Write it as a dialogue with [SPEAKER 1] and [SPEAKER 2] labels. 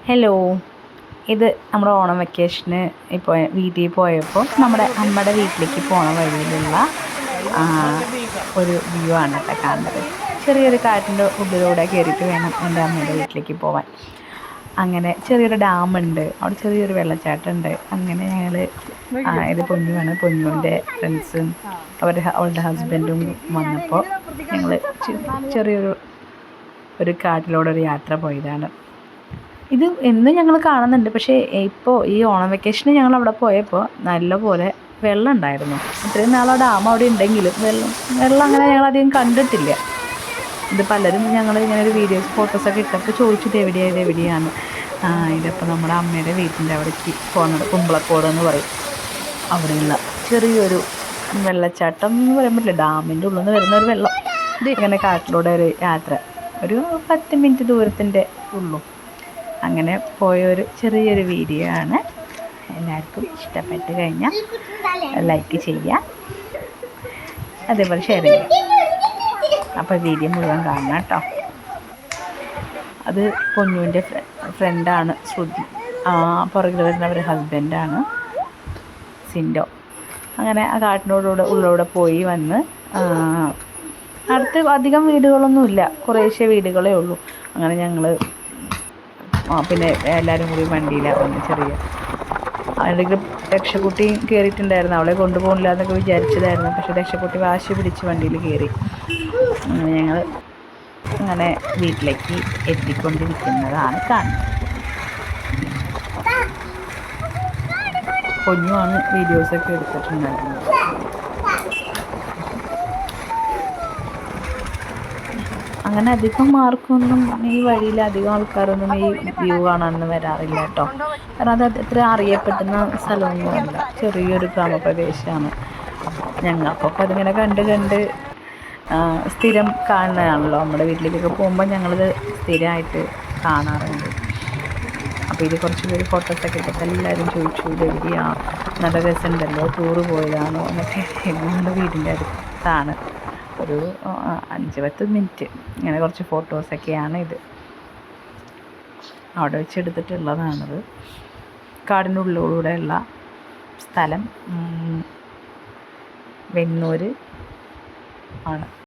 [SPEAKER 1] Hello, ഇത് നമ്മുടെ ഓണം വെക്കേഷന് ഇപ്പോൾ വീട്ടിൽ പോയപ്പോൾ നമ്മുടെ അമ്മയുടെ വീട്ടിലേക്ക് പോണ വഴിയിലുള്ള ഒരു വ്യൂ ആണ് കേട്ടോ കാണുന്നത്. ചെറിയൊരു കാട്ടിൻ്റെ ഉള്ളിലൂടെ കയറിയിട്ട് വേണം എൻ്റെ അമ്മയുടെ വീട്ടിലേക്ക് പോവാൻ. അങ്ങനെ ചെറിയൊരു ഡാമുണ്ട്, അവിടെ ചെറിയൊരു വെള്ളച്ചാട്ടമുണ്ട്. അങ്ങനെ ഞങ്ങൾ ഇത് പൊന്നുവാണ്, പൊന്നുവിൻ്റെ ഫ്രണ്ട്സും അവളുടെ ഹസ്ബൻഡും വന്നപ്പോൾ ഞങ്ങൾ ചെറിയൊരു കാട്ടിലൂടെ ഒരു യാത്ര പോയതാണ്. ഇത് എന്നും ഞങ്ങൾ കാണുന്നുണ്ട്, പക്ഷേ ഇപ്പോൾ ഈ ഓണം വെക്കേഷന് ഞങ്ങൾ അവിടെ പോയപ്പോൾ നല്ലപോലെ വെള്ളം ഉണ്ടായിരുന്നു. ഇത്രയും നാൾ ആ ഡാം അവിടെ ഉണ്ടെങ്കിലും വെള്ളം അങ്ങനെ ഞങ്ങളധികം കണ്ടിട്ടില്ല. ഇത് പലരും ഞങ്ങൾ ഇങ്ങനെ ഒരു വീഡിയോസ് ഫോട്ടോസൊക്കെ ഇട്ടപ്പോൾ ചോദിച്ചിട്ട് എവിടെയാണ് ഇതിപ്പോൾ നമ്മുടെ അമ്മയുടെ വീട്ടിൻ്റെ അവിടേക്ക് പോകുന്നത്. കുമ്പളക്കോട് എന്ന് പറയും. അവിടെയുള്ള ചെറിയൊരു വെള്ളച്ചാട്ടം എന്ന് പറയാൻ പറ്റില്ല, ഡാമിൻ്റെ ഉള്ളിൽ നിന്ന് വരുന്ന ഒരു വെള്ളം. ഇങ്ങനെ കാട്ടിലൂടെ ഒരു യാത്ര, ഒരു 10 മിനിറ്റ് ദൂരത്തിൻ്റെ ഉള്ളൂ. അങ്ങനെ പോയൊരു ചെറിയൊരു വീഡിയോ ആണ്. എല്ലാവർക്കും ഇഷ്ടപ്പെട്ട് കഴിഞ്ഞാൽ ലൈക്ക് ചെയ്യുക, അതേപോലെ ഷെയർ ചെയ്യുക. അപ്പോൾ വീഡിയോ മുഴുവൻ കാണണം കേട്ടോ. അത് പൊന്നുവിൻ്റെ ഫ്രണ്ടാണ് ശ്രുതി, പുറകിൽ വരുന്നവർ ഹസ്ബൻഡാണ് സിൻഡോ. അങ്ങനെ ആ കാട്ടിനോടുകൂടെ ഉള്ളിലൂടെ പോയി വന്ന് അടുത്ത് അധികം വീടുകളൊന്നുമില്ല, കുറേശ്ശെ വീടുകളേ ഉള്ളൂ. അങ്ങനെ ഞങ്ങൾ പിന്നെ എല്ലാവരും കൂടി വണ്ടിയിലാണ് വന്ന്. ചെറിയ അല്ലെങ്കിൽ രക്ഷക്കുട്ടി കയറിയിട്ടുണ്ടായിരുന്നു, അവളെ കൊണ്ടുപോകില്ല എന്നൊക്കെ വിചാരിച്ചതായിരുന്നു. പക്ഷേ രക്ഷക്കുട്ടി വാശി പിടിച്ച് വണ്ടിയിൽ കയറി. അങ്ങനെ ഞങ്ങൾ അങ്ങനെ വീട്ടിലേക്ക് എത്തിക്കൊണ്ടിരിക്കുന്നതാണ് കാണുന്നത്. പൊന്നുമാണ് വീഡിയോസൊക്കെ എടുത്തിട്ടുണ്ടായിരുന്നത്. അങ്ങനെ അധികം മാർക്കൊന്നും ഈ വഴിയിൽ അധികം ആൾക്കാരൊന്നും ഈ വ്യൂ കാണാനൊന്നും വരാറില്ല കേട്ടോ. കാരണം അത് അത്ര അറിയപ്പെടുന്ന സ്ഥലമൊന്നുമല്ല, ചെറിയൊരു ഗ്രാമപ്രദേശമാണ്. ഞങ്ങൾക്കൊക്കെ അതിങ്ങനെ കണ്ട് സ്ഥിരം കാണുന്നതാണല്ലോ. നമ്മുടെ വീട്ടിലേക്കൊക്കെ പോകുമ്പോൾ ഞങ്ങളിത് സ്ഥിരമായിട്ട് കാണാറുണ്ട്. അപ്പോൾ ഇത് കുറച്ച് പേര് ഫോട്ടോസൊക്കെ എടുത്തിട്ട് എല്ലാവരും ചോദിച്ചു ഇത് എവിടെയാണ്, നല്ല രസമുണ്ടല്ലോ, ടൂറ് പോയതാണോ എന്നൊക്കെ. ഞങ്ങളുടെ വീടിൻ്റെ അടുത്താണ്, ഒരു 5-10 മിനിറ്റ്. ഇങ്ങനെ കുറച്ച് ഫോട്ടോസൊക്കെയാണ് ഇത് അവിടെ വെച്ചെടുത്തിട്ടുള്ളതാണത്. കാടിൻ്റെ ഉള്ളിലൂടെയുള്ള സ്ഥലം വെണ്ണൂർ ആണ്.